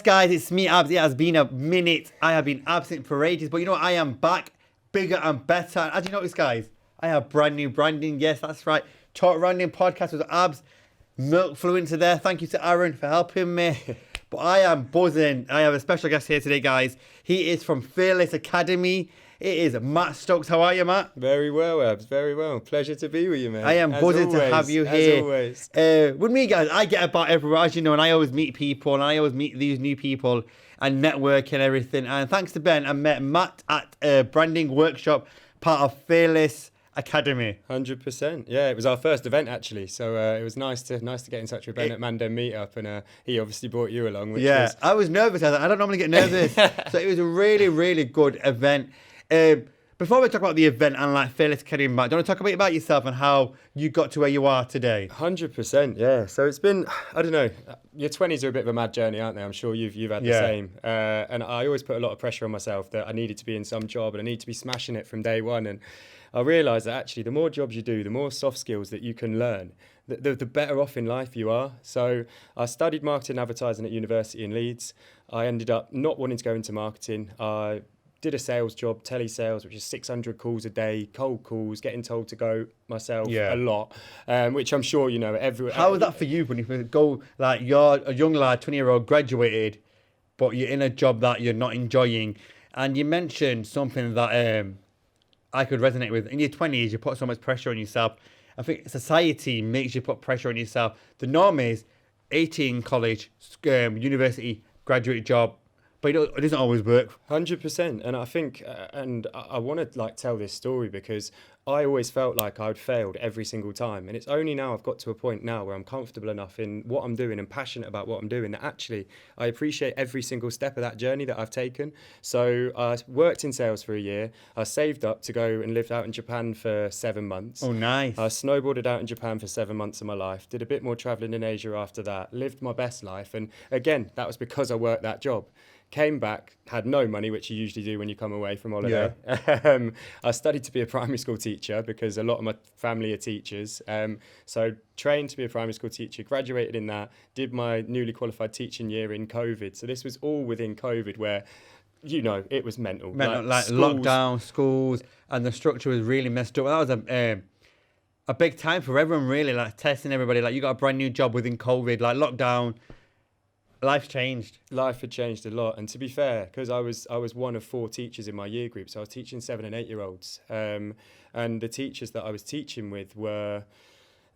Guys, it's me, Abs. It has been a minute. I have been absent for ages, but you know what? I am back, bigger and better. And as you notice, guys, I have brand new branding. Yes, that's right. Talk Random Podcast with Abs. Milk flew into there. Thank you to Aaron for helping me. But I am buzzing. I have a special guest here today, guys. He is from Fearless Academy. It is Matt Stokes. How are you, Matt? Very well, Abs. Very well. Pleasure to be with you, man. I am buzzing to have you here. As always. With me, guys, I get about everywhere, as you know, and I always meet people, and I always meet these new people and network and everything. And thanks to Ben, I met Matt at a branding workshop, part of Fearless Academy. 100%. Yeah, it was our first event actually, so it was nice to get in touch with Ben at Mandem Meetup, and he obviously brought you along. Which was... I was nervous. I don't normally get nervous, so it was a really, really good event. Before we talk about the event and like Fearless Academy, Matt, do you want to talk a bit about yourself and how you got to where you are today? 100%, yeah. So it's been, I don't know, your 20s are a bit of a mad journey, aren't they? I'm sure you've had the same. And I always put a lot of pressure on myself that I needed to be in some job and I need to be smashing it from day one. And I realised that actually the more jobs you do, the more soft skills that you can learn, the better off in life you are. So I studied marketing and advertising at university in Leeds. I ended up not wanting to go into marketing. I did a sales job, telesales, which is 600 calls a day, cold calls, getting told to go myself a lot, which I'm sure you know everywhere. How was that for you when you go, like, you're a young lad, 20-year-old, graduated, but you're in a job that you're not enjoying? And you mentioned something that I could resonate with. In your 20s, you put so much pressure on yourself. I think society makes you put pressure on yourself. The norm is 18, college, university, graduate job, but it doesn't always work. 100%. And I think, and I want to like tell this story because I always felt like I'd failed every single time. And it's only now I've got to a point now where I'm comfortable enough in what I'm doing and passionate about what I'm doing that actually I appreciate every single step of that journey that I've taken. So I worked in sales for a year. I saved up to go and lived out in Japan for 7 months. Oh, nice. I snowboarded out in Japan for 7 months of my life, did a bit more traveling in Asia after that, lived my best life. And again, that was because I worked that job. Came back, had no money, which you usually do when you come away from holiday. Yeah. I studied to be a primary school teacher because a lot of my family are teachers. So trained to be a primary school teacher, graduated in that, did my newly qualified teaching year in COVID. So this was all within COVID where, you know, it was mental. Like lockdown, schools, and the structure was really messed up. That was a big time for everyone, really, like testing everybody. Like, you got a brand new job within COVID, like lockdown. Life's changed. Life had changed a lot, and to be fair, because I was one of 4 teachers in my year group, so I was teaching 7 and 8 year olds, and the teachers that I was teaching with were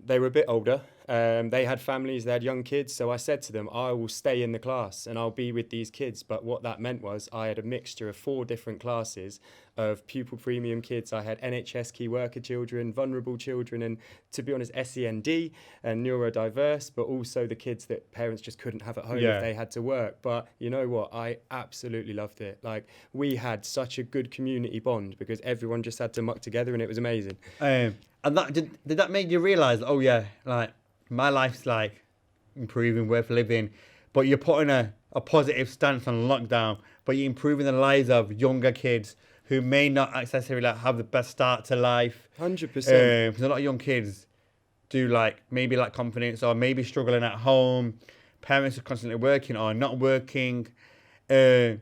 a bit older. They had families, they had young kids, so I said to them, I will stay in the class and I'll be with these kids. But what that meant was I had a mixture of 4 different classes of pupil premium kids. I had NHS key worker children, vulnerable children, and to be honest, SEND and neurodiverse, but also the kids that parents just couldn't have at home if they had to work. But you know what? I absolutely loved it. Like, we had such a good community bond because everyone just had to muck together and it was amazing. And that did that make you realise, oh yeah, like my life's like improving, worth living, but you're putting a positive stance on lockdown, but you're improving the lives of younger kids who may not necessarily have the best start to life. 100%. Because a lot of young kids do maybe lack confidence or maybe struggling at home. Parents are constantly working or not working. Do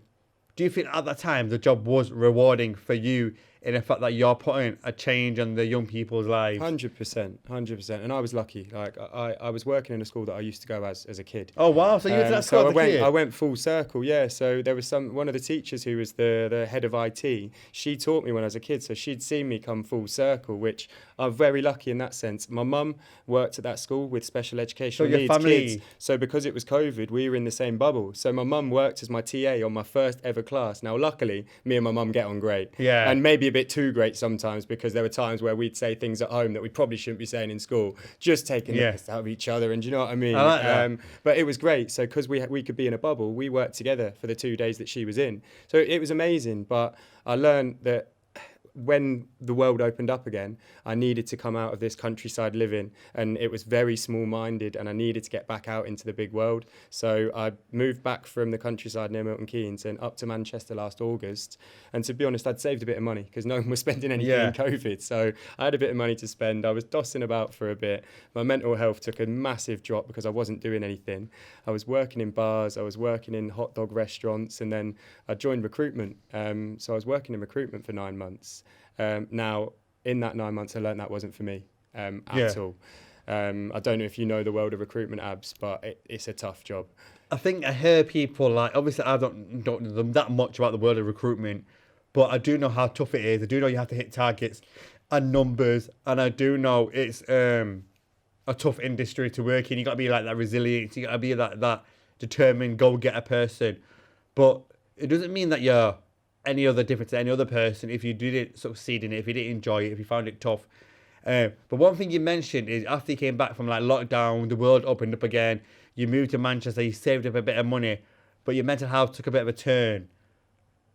you feel at that time the job was rewarding for you in the fact that you're putting a change on the young people's lives? 100%. And I was lucky. Like, I was working in a school that I used to go as a kid. Oh, wow. So you went to that school as a kid? I went full circle, yeah. So there was one of the teachers who was the head of IT. She taught me when I was a kid. So she'd seen me come full circle, which I'm very lucky in that sense. My mum worked at that school with special educational needs kids. So because it was COVID, we were in the same bubble. So my mum worked as my TA on my first ever class. Now, luckily, me and my mum get on great. Yeah. And maybe a bit too great sometimes because there were times where we'd say things at home that we probably shouldn't be saying in school, just taking the piss out of each other. And do you know what I mean? I like that. But it was great. So because we could be in a bubble, we worked together for the 2 days that she was in. So it was amazing. But I learned that when the world opened up again, I needed to come out of this countryside living, and it was very small-minded, and I needed to get back out into the big world. So I moved back from the countryside near Milton Keynes and up to Manchester last August. And to be honest, I'd saved a bit of money because no one was spending anything in COVID. So I had a bit of money to spend. I was dossing about for a bit. My mental health took a massive drop because I wasn't doing anything. I was working in bars, I was working in hot dog restaurants, and then I joined recruitment. So I was working in recruitment for 9 months. Now, in that 9 months, I learned that wasn't for me at all. I don't know if you know the world of recruitment, Abs, but it's a tough job. I think I hear people like, obviously I don't know that much about the world of recruitment, but I do know how tough it is. I do know you have to hit targets and numbers, and I do know it's a tough industry to work in. You got to be like that resilient. You got to be that determined go-getter person. But it doesn't mean that you're any other different to any other person if you didn't succeed in it, if you didn't enjoy it, if you found it tough. But one thing you mentioned is after you came back from like lockdown, the world opened up again. You moved to Manchester, you saved up a bit of money, but your mental health took a bit of a turn.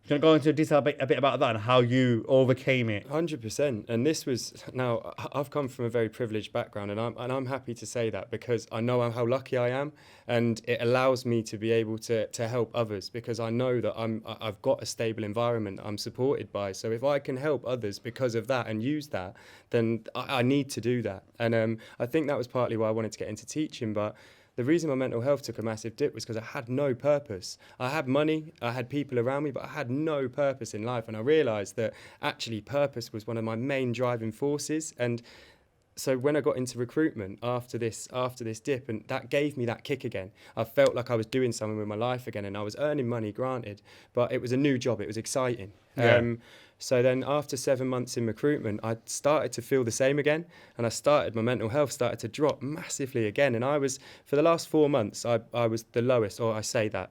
Can I go into detail a bit about that and how you overcame it? 100%. And this was, now I've come from a very privileged background, and I'm happy to say that because I know how lucky I am, and it allows me to be able to help others because I know that I've got a stable environment that I'm supported by. So if I can help others because of that and use that, then I need to do that. And I think that was partly why I wanted to get into teaching, but the reason my mental health took a massive dip was because I had no purpose. I had money, I had people around me, but I had no purpose in life. And I realised that actually purpose was one of my main driving forces. And so when I got into recruitment after this dip, and that gave me that kick again. I felt like I was doing something with my life again, and I was earning money, granted, but it was a new job. It was exciting. Yeah. So then after 7 months in recruitment, I started to feel the same again, and my mental health started to drop massively again. And for the last 4 months, I was the lowest, or I say that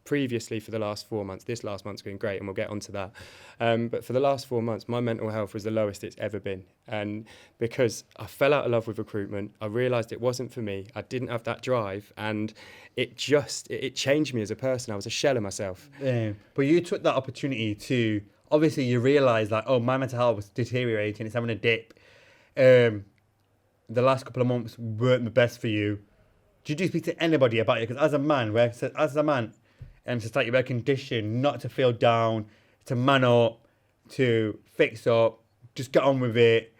previously for the last 4 months. This last month's been great, and we'll get onto that. But for the last 4 months, my mental health was the lowest it's ever been. And because I fell out of love with recruitment, I realised it wasn't for me. I didn't have that drive, and it changed me as a person. I was a shell of myself. Yeah. But you took that opportunity to, obviously you realised like, oh, my mental health was deteriorating, it's having a dip. The last couple of months weren't the best for you. Did you speak to anybody about it? Because as a man, and it's like you're conditioned not to feel down, to man up, to fix up, just get on with it.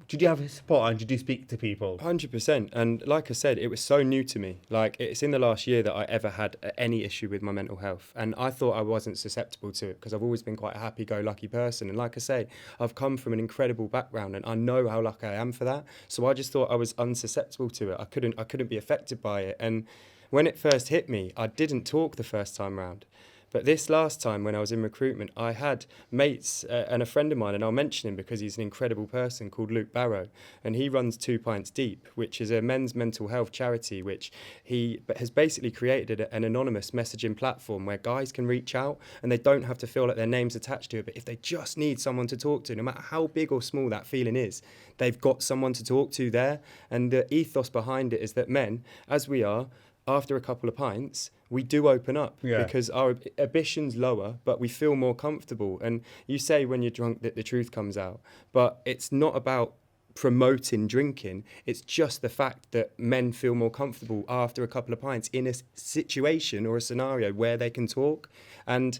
Did you have support and did you speak to people? 100%. And like I said, it was so new to me. Like, it's in the last year that I ever had any issue with my mental health. And I thought I wasn't susceptible to it because I've always been quite a happy-go-lucky person. And like I say, I've come from an incredible background and I know how lucky I am for that. So I just thought I was unsusceptible to it. I couldn't be affected by it. And when it first hit me, I didn't talk the first time round. But this last time when I was in recruitment, I had mates and a friend of mine, and I'll mention him because he's an incredible person, called Luke Barrow. And he runs 2 Pints Deep, which is a men's mental health charity, which he has basically created an anonymous messaging platform where guys can reach out and they don't have to feel like their name's attached to it. But if they just need someone to talk to, no matter how big or small that feeling is, they've got someone to talk to there. And the ethos behind it is that men, as we are, after a couple of pints, we do open up because our ambition's lower, but we feel more comfortable. And you say when you're drunk that the truth comes out, but it's not about promoting drinking. It's just the fact that men feel more comfortable after a couple of pints in a situation or a scenario where they can talk. And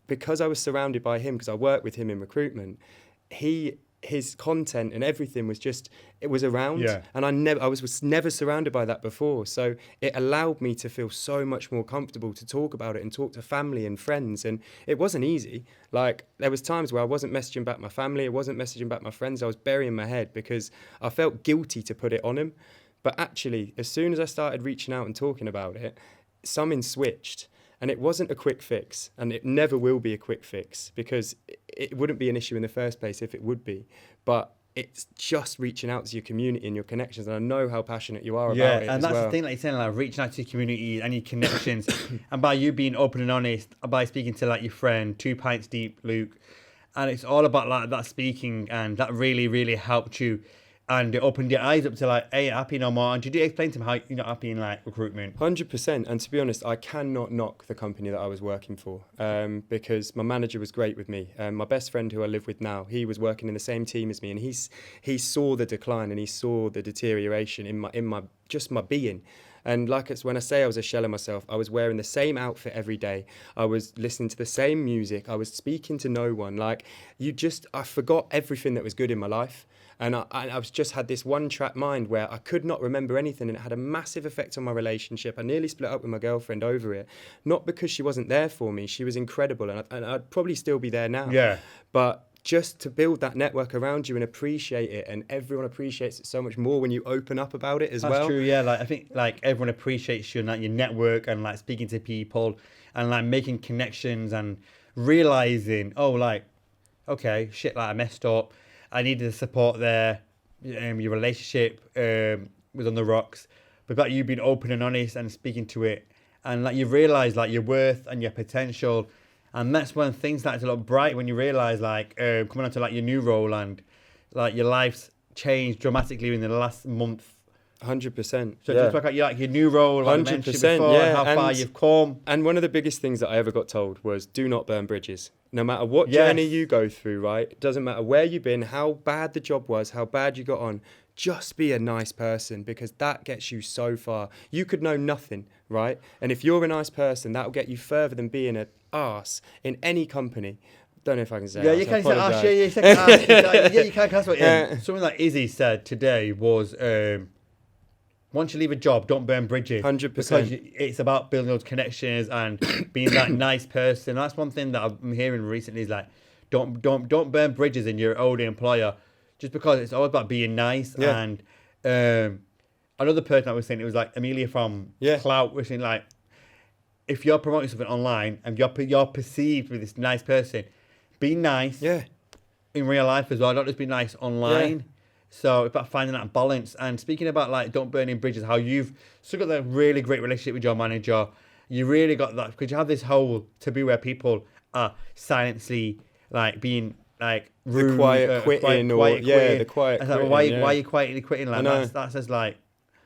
because I was surrounded by him, because I worked with him in recruitment, his content and everything was just, it was around, and I was never surrounded by that before. So it allowed me to feel so much more comfortable to talk about it and talk to family and friends. And it wasn't easy. Like, there was times where I wasn't messaging back my family, I wasn't messaging back my friends. I was burying my head because I felt guilty to put it on him. But actually, as soon as I started reaching out and talking about it, something switched. And it wasn't a quick fix, and it never will be a quick fix because it wouldn't be an issue in the first place if it would be. But it's just reaching out to your community and your connections, and I know how passionate you are about it. Yeah, and that's the thing, like you're saying, like reaching out to your community and your connections, and by you being open and honest, by speaking to like your friend, 2 Pints Deep, Luke, and it's all about like that speaking, and that really, really helped you and it opened your eyes up to like, hey, happy no more. And did you explain to him how you're not happy in like recruitment? 100%. And to be honest, I cannot knock the company that I was working for, because my manager was great with me. My best friend who I live with now, he was working in the same team as me, and he saw the decline and he saw the deterioration in my just my being. And like it's when I say I was a shell of myself, I was wearing the same outfit every day. I was listening to the same music. I was speaking to no one. Like I forgot everything that was good in my life. And I was just had this one track mind where I could not remember anything, and it had a massive effect on my relationship. I nearly split up with my girlfriend over it, not because she wasn't there for me. She was incredible, and I'd probably still be there now. Yeah. But just to build that network around you and appreciate it, and everyone appreciates it so much more when you open up about it as well. That's true, yeah. Like I think like everyone appreciates you and like your network and like speaking to people and like making connections and realizing, oh, like, okay, shit, like I messed up. I needed the support there. Your relationship was on the rocks. But that you being open and honest and speaking to it, and like you realize like your worth and your potential. And that's when things start to look bright, when you realise, like, coming onto, like, your new role and, like, your life's changed dramatically in the last month. 100%. So just talk about your new role, like 100%, I mentioned before, yeah, and how far you've come. And one of the biggest things that I ever got told was, do not burn bridges. No matter what journey you go through, right? It doesn't matter where you've been, how bad the job was, how bad you got on. Just be a nice person, because that gets you so far. You could know nothing, right? And if you're a nice person, that'll get you further than being an arse in any company. Don't know if I can say yeah, arse, you can say apologise. arse, yeah, you say arse. Yeah, you can. That's what something that Izzy said today was, once you leave a job, don't burn bridges. 100%. Because it's about building those connections and being that nice person. That's one thing that I'm hearing recently is like, don't burn bridges in your old employer. Just because it's all about being nice. Yeah. And another person I was saying, it was like Amelia from Clout, was saying like, if you're promoting something online and you're perceived with this nice person, be nice in real life as well. Don't just be nice online. Yeah. So it's about finding that balance. And speaking about like don't burning bridges, how you've still got that really great relationship with your manager. You really got that because you have this whole taboo where people are silently like being like rude, the quiet quitting, the quiet like, quitting. why are you quietly quitting? Like that's just like.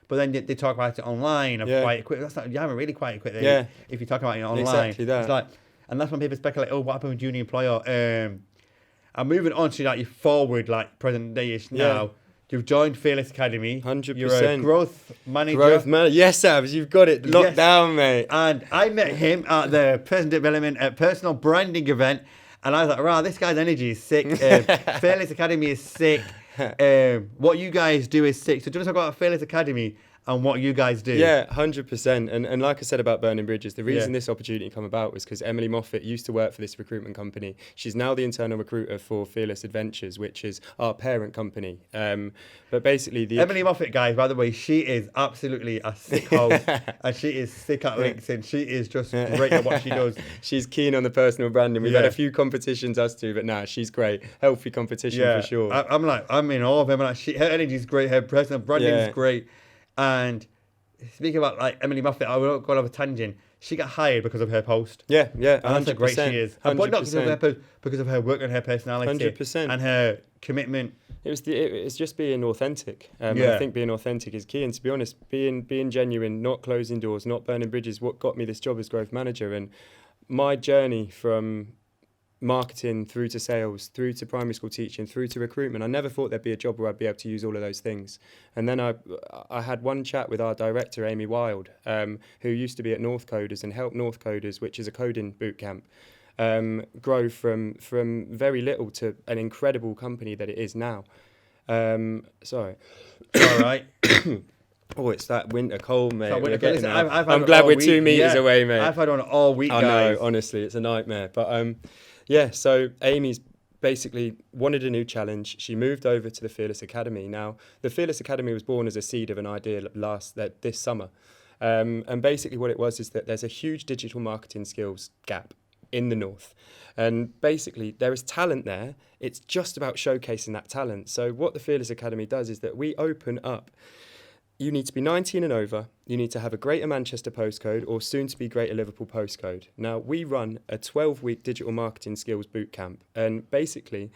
But then they talk about it online of quiet quit. That's not, you haven't really quiet quit there. If you talk about it online, exactly that. It's like, and that's when people speculate. Oh, what happened with junior employer? And moving on to like your forward, like present day-ish now. You've joined Fearless Academy. 100%. You're a growth manager. Yes, Abs, you've got it locked down, mate. And I met him at the personal development, personal branding event. And I was like, wow, this guy's energy is sick. Fearless Academy is sick. What you guys do is sick. So do you want to talk about Fearless Academy and what you guys do? Yeah, 100%. And like I said about burning bridges, the reason this opportunity came about was because Emily Moffat used to work for this recruitment company. She's now the internal recruiter for Fearless Adventures, which is our parent company. But basically, Emily Moffat, guys, by the way, she is absolutely a sick host, and she is sick at LinkedIn. She is just great at what she does. She's keen on the personal branding. We've had a few competitions, us two, but she's great. Healthy competition for sure. I'm in awe of him. Like, her energy is great. Her personal branding is great. And speaking about like Emily Moffat, I won't go on a tangent. She got hired because of her post. Yeah, and that's how great she is. 100%. But not because of her post, because of her work and her personality. 100%. And her commitment. It's just being authentic. I think being authentic is key. And to be honest, being genuine, not closing doors, not burning bridges. What got me this job as growth manager, and my journey from marketing through to sales, through to primary school teaching, through to recruitment. I never thought there'd be a job where I'd be able to use all of those things. And then I had one chat with our director, Amy Wild, who used to be at North Coders and helped North Coders, which is a coding boot camp, grow from very little to an incredible company that it is now. Sorry. All right. Oh, it's that winter cold, mate. I'm glad we're 2 meters away, mate. I've had one all week, guys. I know, honestly, it's a nightmare. But so Amy's basically wanted a new challenge. She moved over to the Fearless Academy. Now, the Fearless Academy was born as a seed of an idea this summer. And basically what it was is that there's a huge digital marketing skills gap in the North. And basically there is talent there. It's just about showcasing that talent. So what the Fearless Academy does is that we open up. You need to be 19 and over. You need to have a Greater Manchester postcode or soon to be Greater Liverpool postcode. Now, we run a 12-week digital marketing skills bootcamp. And basically,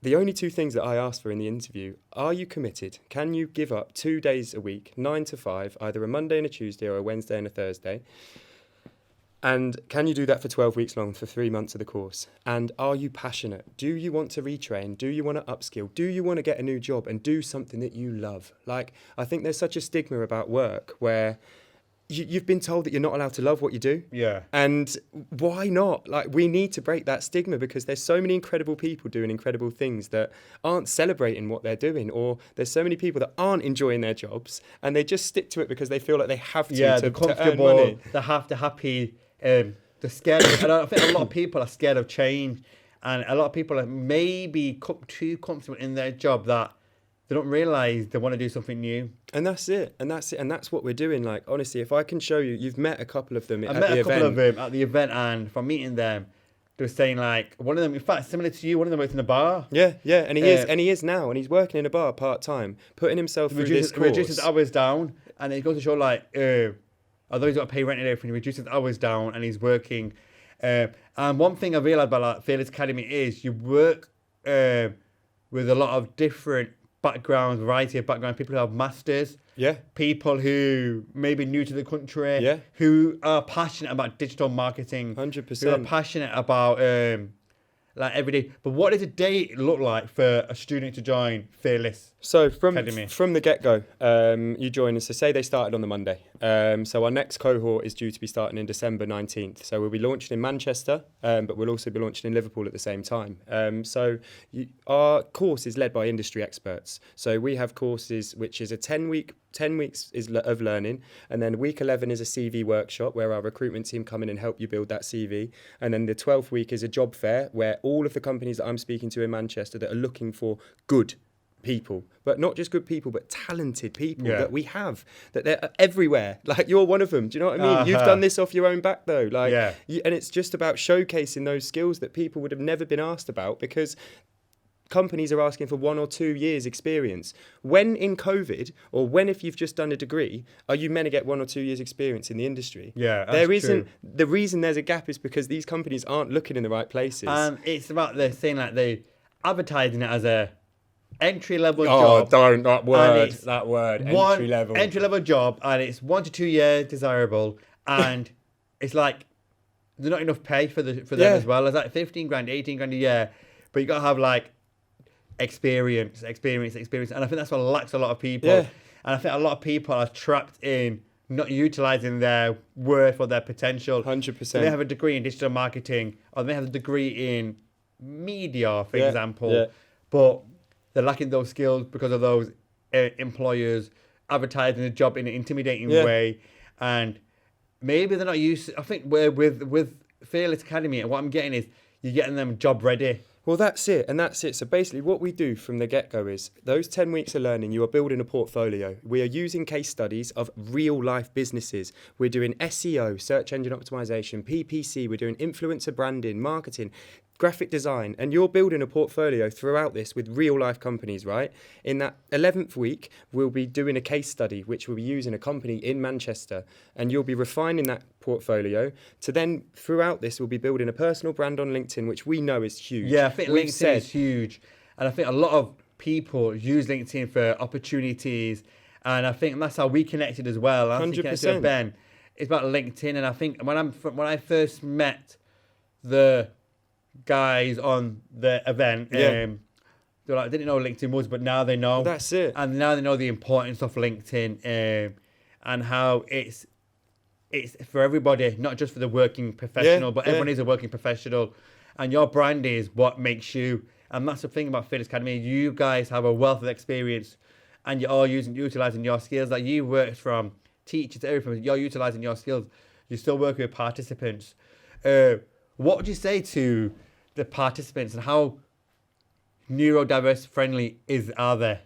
the only two things that I asked for in the interview: are you committed? Can you give up 2 days a week, 9 to 5, either a Monday and a Tuesday or a Wednesday and a Thursday? And can you do that for 12 weeks long, for 3 months of the course? And are you passionate? Do you want to retrain? Do you want to upskill? Do you want to get a new job and do something that you love? Like, I think there's such a stigma about work where you've been told that you're not allowed to love what you do. Yeah. And why not? Like, we need to break that stigma, because there's so many incredible people doing incredible things that aren't celebrating what they're doing, or there's so many people that aren't enjoying their jobs and they just stick to it because they feel like they have to, Yeah, to they're to earn comfortable, money. they're happy, they're scared. And I think a lot of people are scared of change, and a lot of people are maybe too comfortable in their job that they don't realise they want to do something new. And that's it. And that's what we're doing. Like, honestly, if I can show you, you've met a couple of them I at met the a couple event. of them at the event, and from meeting them, they were saying like, one of them, in fact, similar to you, one of them works in a bar. Yeah, and he is now, and he's working in a bar part time, putting himself through this course. Reduces hours down, and it goes to show like, although he's got to pay rent and everything, he reduces hours down, and he's working. And one thing I realised about like Fearless Academy is you work with a lot of different backgrounds, variety of backgrounds, people who have masters, Yeah, people who may be new to the country, Yeah. who are passionate about digital marketing, 100%. who are passionate about like every day. But what does a day look like for a student to join Fearless? So Academy. from the get-go, you join us. So say they started on the Monday. So our next cohort is due to be starting in December 19th. So we'll be launching in Manchester, but we'll also be launching in Liverpool at the same time. Our course is led by industry experts. So we have courses which is a 10 weeks of learning, and then week 11 is a CV workshop where our recruitment team come in and help you build that CV. And then the 12th week is a job fair where all of the companies that I'm speaking to in Manchester that are looking for good people, but not just good people, but talented people that we have, that they're everywhere. Like, you're one of them. Do you know what I mean? You've done this off your own back though. Like, and it's just about showcasing those skills that people would have never been asked about, because companies are asking for 1 or 2 years experience. When in COVID, or when if you've just done a degree, are you meant to get 1 or 2 years experience in the industry? Yeah, that's there isn't. true. The reason there's a gap is because these companies aren't looking in the right places. It's about they're saying like they advertising it as a entry-level Oh, job. don't, that word, Entry-level. Entry-level job, and it's 1 to 2 years desirable, and it's like there's not enough pay for them as well. It's like 15 grand, 18 grand a year, but you got to have like experience, and I think that's what lacks a lot of people. Yeah. And I think a lot of people are trapped in not utilising their worth or their potential. 100%. So they have a degree in digital marketing, or they have a degree in media, for example, but they're lacking those skills because of those employers advertising the job in an intimidating way, and maybe they're not used to, I think with Fearless Academy, what I'm getting is you're getting them job ready. Well, that's it. So basically what we do from the get-go is those 10 weeks of learning, you are building a portfolio. We are using case studies of real life businesses. We're doing SEO, search engine optimization, PPC. We're doing influencer branding, marketing, graphic design, and you're building a portfolio throughout this with real life companies, right? In that 11th week, we'll be doing a case study, which we'll be using a company in Manchester, and you'll be refining that portfolio to then throughout this, we'll be building a personal brand on LinkedIn, which we know is huge. Yeah, I think LinkedIn is huge. And I think a lot of people use LinkedIn for opportunities. And I think that's how we connected as well. 100%. With Ben. It's about LinkedIn. And I think when I first met the guys on the event, they were like, didn't know what LinkedIn was, but now they know. That's it. And now they know the importance of LinkedIn, and how it's for everybody, not just for the working professional, but everyone is a working professional. And your brand is what makes you. And that's the thing about Fearless Academy. You guys have a wealth of experience, and you're all utilising your skills. Like, you worked from teachers to everything. You're utilising your skills. You still work with participants. What would you say to the participants, and how neurodiverse friendly are they?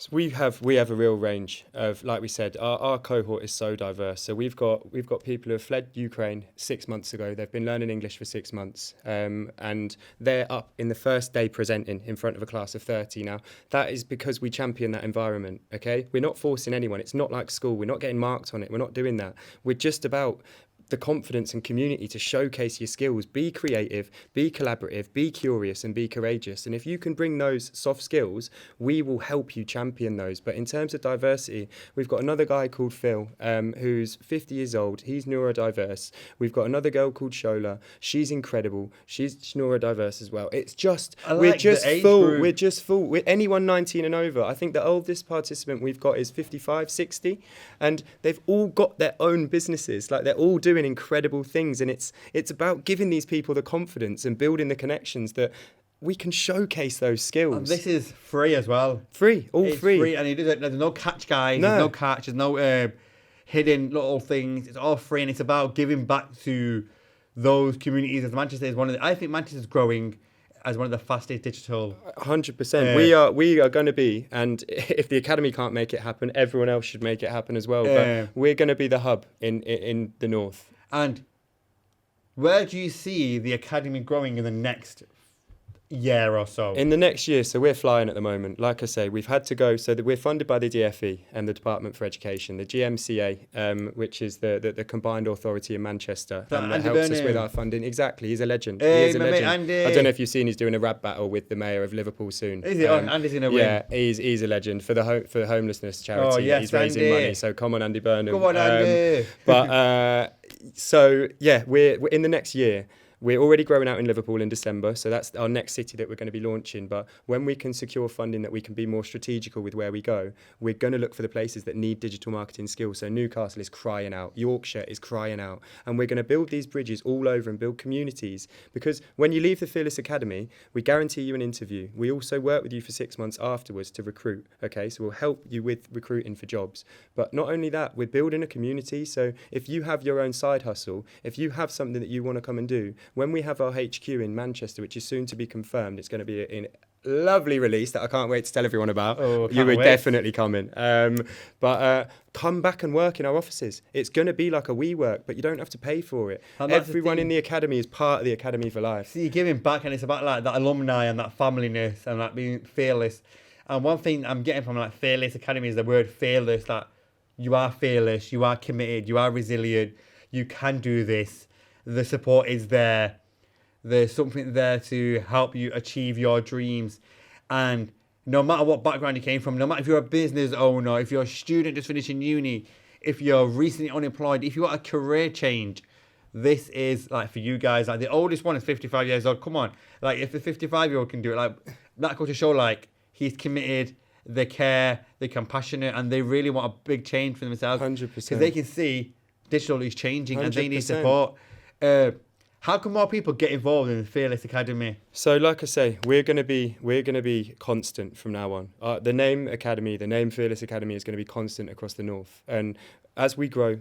So we have a real range of, like we said, our cohort is so diverse. So we've got people who have fled Ukraine 6 months ago. They've been learning English for 6 months, and they're up in the first day presenting in front of a class of 30 now. That is because we champion that environment. Okay, we're not forcing anyone. It's not like school. We're not getting marked on it. We're not doing that. We're just about the confidence and community to showcase your skills, be creative, be collaborative, be curious, and be courageous. And if you can bring those soft skills, we will help you champion those. But in terms of diversity, we've got another guy called Phil, who's 50 years old. He's neurodiverse. We've got another girl called Shola. She's incredible. She's neurodiverse as well. It's just, we're just full. We're just full. We're anyone 19 and over. I think the oldest participant we've got is 55, 60. And they've all got their own businesses. Like, they're all doing incredible things, and it's about giving these people the confidence and building the connections that we can showcase those skills. And this is free as well. Free, all it's free. And there's no catch, guys. There's no catch. There's no hidden little things. It's all free, and it's about giving back to those communities. As Manchester is I think Manchester's growing as one of the fastest digital. 100%. We are going to be, and if the academy can't make it happen, everyone else should make it happen as well. But we're going to be the hub in the north. And where do you see the academy growing in the next year or so? In the next year, so we're flying at the moment. Like I say, we've had to go, so that we're funded by the DFE and the Department for Education, the GMCA, which is the combined authority in Manchester, and that helps us with our funding. Exactly, he's a legend. He is a legend. I don't know if you've seen, he's doing a rap battle with the mayor of Liverpool soon. Is he? Andy's going to win. Yeah, he's a legend for the homelessness charity. Yes, he's raising money. So come on, Andy Burnham. Come on, Andy. So yeah, we're in the next year. We're already growing out in Liverpool in December, so that's our next city that we're going to be launching. But when we can secure funding that we can be more strategical with where we go, we're going to look for the places that need digital marketing skills. So Newcastle is crying out, Yorkshire is crying out, and we're going to build these bridges all over and build communities. Because when you leave the Fearless Academy, we guarantee you an interview. We also work with you for 6 months afterwards to recruit. Okay, so we'll help you with recruiting for jobs. But not only that, we're building a community. So if you have your own side hustle, if you have something that you want to come and do, when we have our HQ in Manchester, which is soon to be confirmed, it's going to be a lovely release that I can't wait to tell everyone about. You would definitely come in. But come back and work in our offices. It's going to be like a WeWork, but you don't have to pay for it. Everyone in the academy is part of the academy for life. See, you're giving back, and it's about like that alumni and that familyness and like being fearless. And one thing I'm getting from like Fearless Academy is the word fearless, that you are fearless, you are committed, you are resilient, you can do this. The support is there. There's something there to help you achieve your dreams. And no matter what background you came from, no matter if you're a business owner, if you're a student just finishing uni, if you're recently unemployed, if you want a career change, this is like for you guys. Like the oldest one is 55 years old. Come on. Like if the 55-year-old can do it, like that goes to show like he's committed, they care, they're compassionate, and they really want a big change for themselves. 100%. Because they can see digital is changing 100%. And they need support. How can more people get involved in the Fearless Academy? So, like I say, we're going to be constant from now on. The name Academy, the name Fearless Academy, is going to be constant across the north. And as we grow,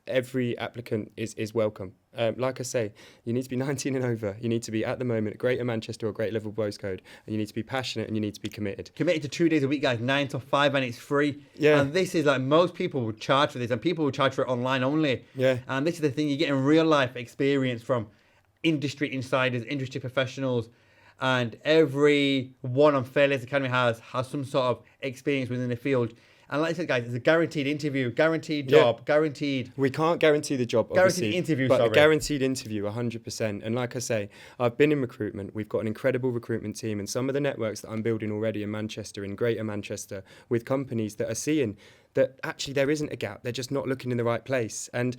every applicant is welcome. Like I say, you need to be 19 and over. You need to be, at the moment, Greater Manchester or Greater Liverpool postcode, and you need to be passionate and you need to be committed. Committed to 2 days a week, guys, 9 to 5, and it's free. Yeah. And this is like most people would charge for this, and people will charge for it online only. Yeah. And this is the thing, you're getting real life experience from industry insiders, industry professionals, and every one on Fearless Academy has some sort of experience within the field. And like I said, guys, it's a guaranteed interview, guaranteed job, guaranteed. We can't guarantee the job, obviously. Guaranteed interview, but a guaranteed interview, 100%. And like I say, I've been in recruitment. We've got an incredible recruitment team, and some of the networks that I'm building already in Manchester, in Greater Manchester, with companies that are seeing that actually there isn't a gap. They're just not looking in the right place. And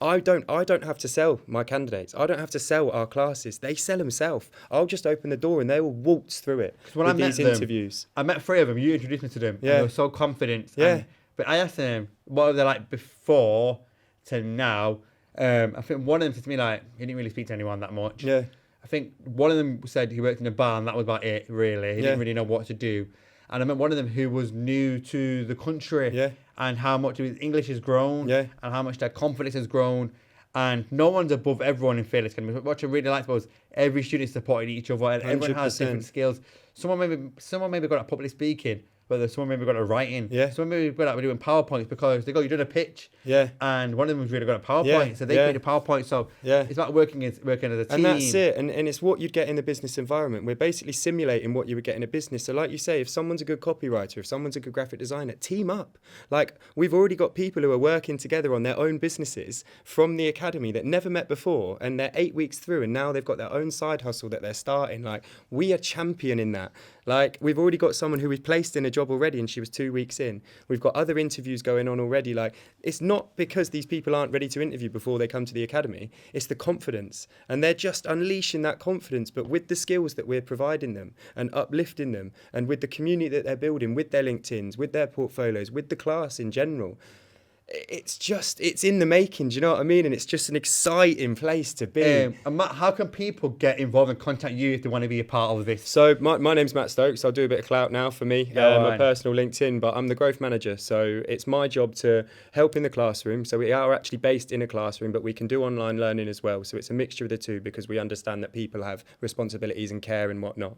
I don't have to sell my candidates. I don't have to sell our classes. They sell themselves. I'll just open the door and they will waltz through it with these interviews. I met 3 of them. You introduced me to them. Yeah. They were so confident. Yeah. But I asked them, what were they like before to now? I think one of them said to me, like, he didn't really speak to anyone that much. Yeah. I think one of them said he worked in a bar and that was about it, really. He didn't really know what to do. And I met one of them who was new to the country and how much his English has grown and how much their confidence has grown. And no one's above everyone in Fearless Academy. What I really like was every student supported each other and everyone has different skills. Someone maybe got at public speaking but there's someone maybe got a writing. Yeah. Someone maybe good at doing PowerPoints because they go, you're doing a pitch. Yeah. And one of them was really good at PowerPoint, Yeah, so they yeah. created a PowerPoint. So Yeah. it's about working as a team. And that's it. And it's what you'd get in the business environment. We're basically simulating what you would get in a business. So like you say, if someone's a good copywriter, if someone's a good graphic designer, team up. Like we've already got people who are working together on their own businesses from the academy that never met before, and they're 8 weeks through and now they've got their own side hustle that they're starting. Like we are championing that. Like we've already got someone who we've placed in a job already and she was 2 weeks in. We've got other interviews going on already. Like it's not because these people aren't ready to interview before they come to the academy. It's the confidence, and they're just unleashing that confidence, but with the skills that we're providing them and uplifting them, and with the community that they're building, with their LinkedIns, with their portfolios, with the class in general. It's in the making, do you know what I mean? And it's just an exciting place to be. And Matt, how can people get involved and contact you if they want to be a part of this? So my name's Matt Stokes. I'll do a bit of clout now for me, my personal LinkedIn, but I'm the growth manager. So it's my job to help in the classroom. So we are actually based in a classroom, but we can do online learning as well. So it's a mixture of the two because we understand that people have responsibilities and care and whatnot.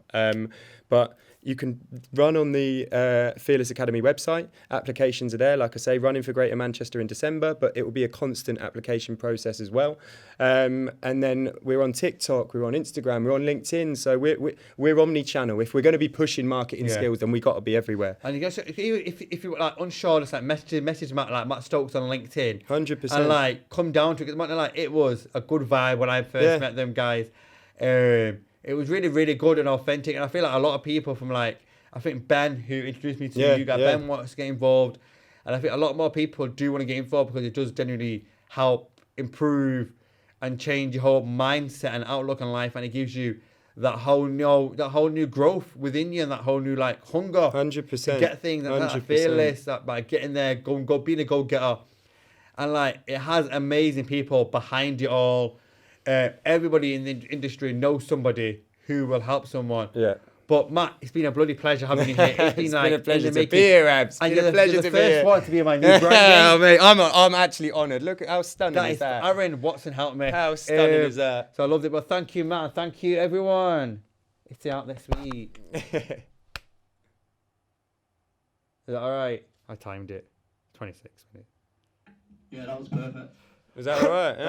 But you can run on the Fearless Academy website. Applications are there. Like I say, running for Greater Manchester in December, but it will be a constant application process as well. And then we're on TikTok, we're on Instagram, we're on LinkedIn. So we're omni-channel. If we're going to be pushing marketing skills, then we got to be everywhere. And you guys, if you're like unsure, just like message Matt, like Matt Stokes on LinkedIn. 100%. And like come down to it. Like it was a good vibe when I first met them guys. It was really, really good and authentic. And I feel like a lot of people from like, I think Ben, who introduced me to you guys, Ben wants to get involved. And I think a lot more people do want to get involved because it does genuinely help improve and change your whole mindset and outlook on life. And it gives you that whole new growth within you and that whole new like hunger 100%. to get things and that fearless, that by getting there, go being a go-getter. And like, it has amazing people behind it all. Everybody in the industry knows somebody who will help someone. Yeah. But Matt, it's been a bloody pleasure having you here. It's been a pleasure to be here, Abs. And It's been a pleasure to be here. You're the first one to be in my new brand. Oh, mate, I'm actually honoured. Look at how stunning is that. Aaron Watson helped me. How stunning is that? So I loved it. But thank you, Matt. Thank you, everyone. It's out this week. Is that all right? I timed it. 26 minutes. Yeah, that was perfect. Is that all right? Yeah.